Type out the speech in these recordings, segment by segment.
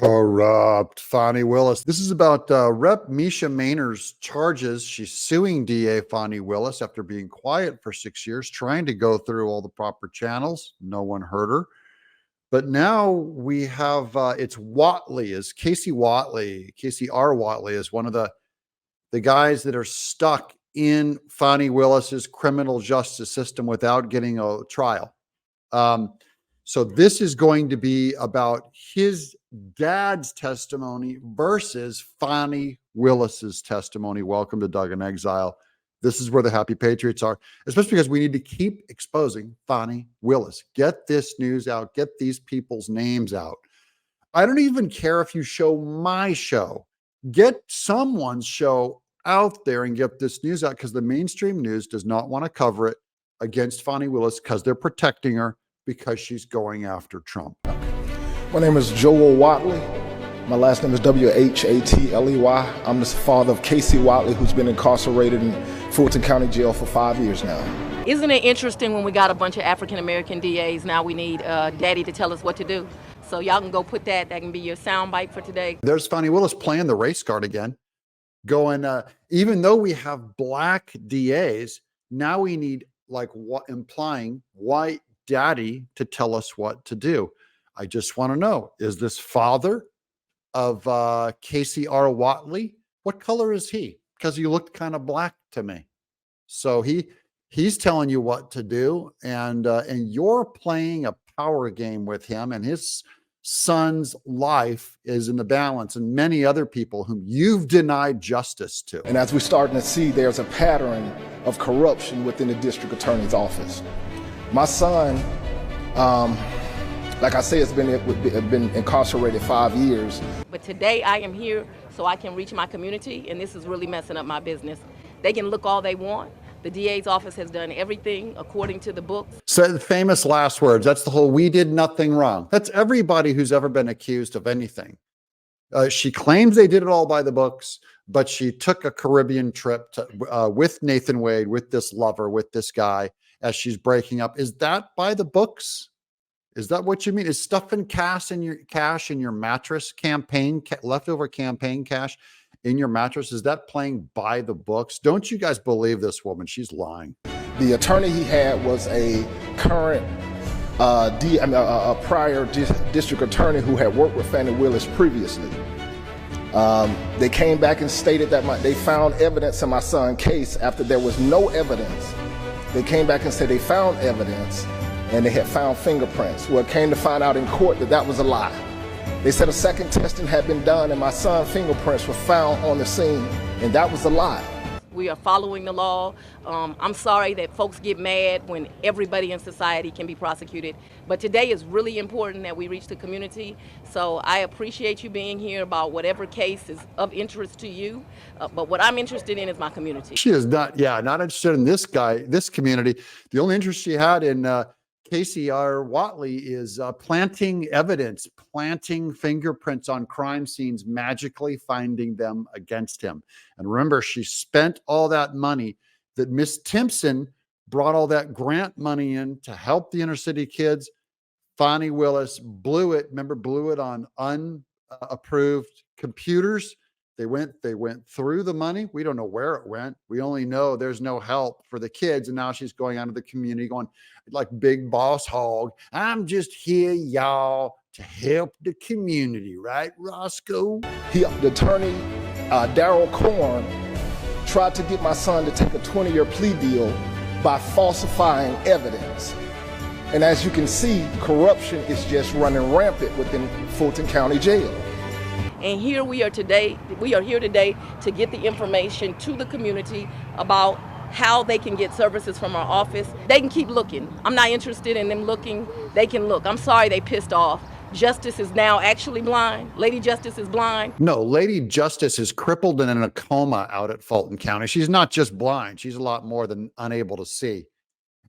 Corrupt Fani Willis. This is about Rep. Misha Mainer's charges. She's suing DA Fani Willis after being quiet for 6 years, trying to go through all the proper channels. No one heard her. But now we have, it's Whatley, is Casey Whatley. Casey R. Whatley is one of the guys that are stuck in Fani Willis's criminal justice system without getting a trial. So this is going to be about his dad's testimony versus Fani Willis's testimony. Welcome to Doug in Exile. This is where the happy patriots are, especially because we need to keep exposing Fani Willis. Get this news out. Get these people's names out. I don't even care if you show my show. Get someone's show out there and get this news out, because the mainstream news does not want to cover it against Fani Willis because they're protecting her, because she's going after Trump. My name is Joel Whatley. My last name is W-H-A-T-L-E-Y. I'm the father of Casey Whatley, who's been incarcerated in Fulton County Jail for 5 years now. Isn't it interesting when we got a bunch of African-American DAs, now we need daddy to tell us what to do? So y'all can go put that can be your soundbite for today. There's Fani Willis playing the race card again, going, even though we have black DAs, now we need, like, what, implying white daddy to tell us what to do. I just want to know, is this father of Casey R. Whatley? What color is he? Because he looked kind of black to me. So he's telling you what to do, and you're playing a power game with him, and his son's life is in the balance, and many other people whom you've denied justice to. And as we're starting to see, there's a pattern of corruption within the district attorney's office. My son, like I say, has been incarcerated 5 years. But today I am here so I can reach my community, and this is really messing up my business. They can look all they want. The DA's office has done everything according to the books. So the famous last words, that's the whole "we did nothing wrong." That's everybody who's ever been accused of anything. She claims they did it all by the books, but she took a Caribbean trip to, with Nathan Wade, with this lover, with this guy, as she's breaking up. Is that by the books? Is that what you mean? Is stuffing cash in your mattress, leftover campaign cash in your mattress, is that playing by the books? Don't you guys believe this woman? She's lying. The attorney he had was a current, a prior district attorney who had worked with Fani Willis previously. They came back and stated that they found evidence in my son's case after there was no evidence. They came back and said they found evidence, and they had found fingerprints. Well, it came to find out in court that that was a lie. They said a second testing had been done and my son's fingerprints were found on the scene, and that was a lie. We are following the law. I'm sorry that folks get mad when everybody in society can be prosecuted. But today is really important that we reach the community. So I appreciate you being here about whatever case is of interest to you. But what I'm interested in is my community. She is not interested in this community. The only interest she had in Casey R. Whatley is planting evidence, planting fingerprints on crime scenes, magically finding them against him. And remember, she spent all that money that Miss Timpson brought, all that grant money in to help the inner city kids. Fani Willis blew it on unapproved computers. They went through the money. We don't know where it went. We only know there's no help for the kids. And now she's going out to the community going like big boss hog. I'm just here, y'all, to help the community, right, Roscoe? The attorney, Darryl Korn, tried to get my son to take a 20-year plea deal by falsifying evidence. And as you can see, corruption is just running rampant within Fulton County Jail. And here we are here today to get the information to the community about how they can get services from our office. They can keep looking. I'm not interested in them looking. They can look. I'm sorry they pissed off. Justice is now actually blind. Lady Justice is blind. No, Lady Justice is crippled and in a coma out at Fulton County. She's not just blind. She's a lot more than unable to see.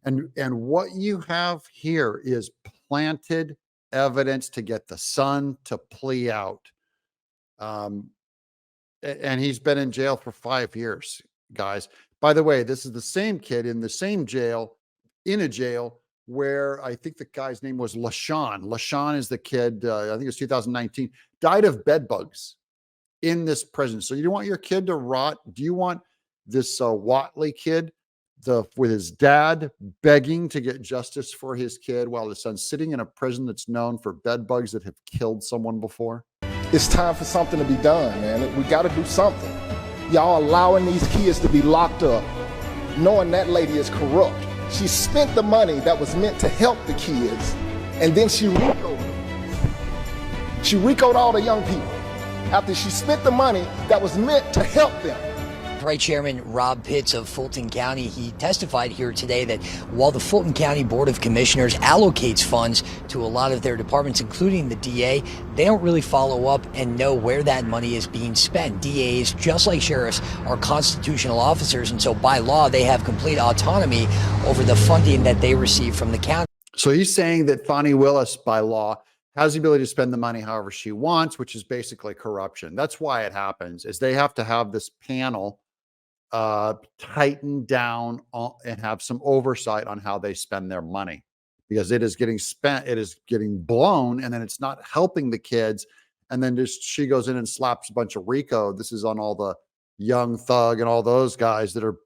And what you have here is planted evidence to get the son to plea out. And he's been in jail for 5 years, guys. By the way, this is the same kid in the same jail, in a jail where I think the guy's name was LaShawn. LaShawn is the kid, I think it was 2019, died of bed bugs in this prison. So you don't want your kid to rot. Do you want this Whatley kid with his dad begging to get justice for his kid while his son's sitting in a prison that's known for bed bugs that have killed someone before? It's time for something to be done, man. We got to do something. Y'all allowing these kids to be locked up, knowing that lady is corrupt. She spent the money that was meant to help the kids, and then she RICO'd them. She RICO'd all the young people after she spent the money that was meant to help them. Right, Chairman Rob Pitts of Fulton County, he testified here today that while the Fulton County Board of Commissioners allocates funds to a lot of their departments, including the DA, they don't really follow up and know where that money is being spent. DAs, just like sheriffs, are constitutional officers, and so by law, they have complete autonomy over the funding that they receive from the county. So he's saying that Fani Willis, by law, has the ability to spend the money however she wants, which is basically corruption. That's why it happens, is they have to have this panel tighten down and have some oversight on how they spend their money, because it is getting spent, it is getting blown, and then it's not helping the kids. And then just she goes in and slaps a bunch of RICO. This is on all the Young Thug and all those guys that are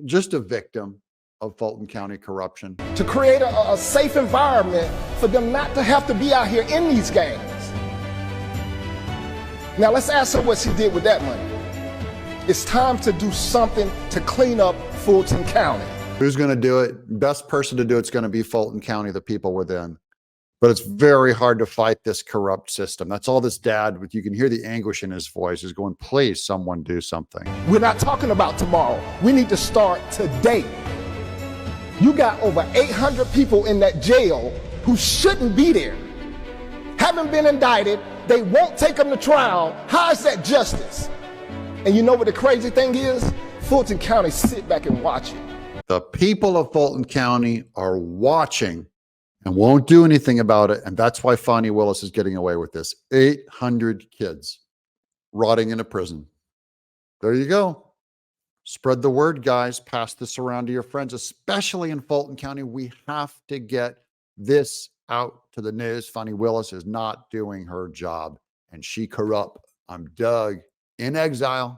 just a victim of Fulton County corruption. To create a safe environment for them not to have to be out here in these gangs. Now let's ask her what she did with that money. It's time to do something to clean up Fulton County. Who's going to do it? Best person to do it's going to be Fulton County, the people within. But it's very hard to fight this corrupt system. That's all this dad, you can hear the anguish in his voice, is going, please, someone do something. We're not talking about tomorrow. We need to start today. You got over 800 people in that jail who shouldn't be there. Haven't been indicted. They won't take them to trial. How is that justice? And you know what the crazy thing is? Fulton County sit back and watch it. The people of Fulton County are watching and won't do anything about it. And that's why Fani Willis is getting away with this. 800 kids rotting in a prison. There you go. Spread the word, guys. Pass this around to your friends, especially in Fulton County. We have to get this out to the news. Fani Willis is not doing her job, and she corrupt. I'm Doug in Exile.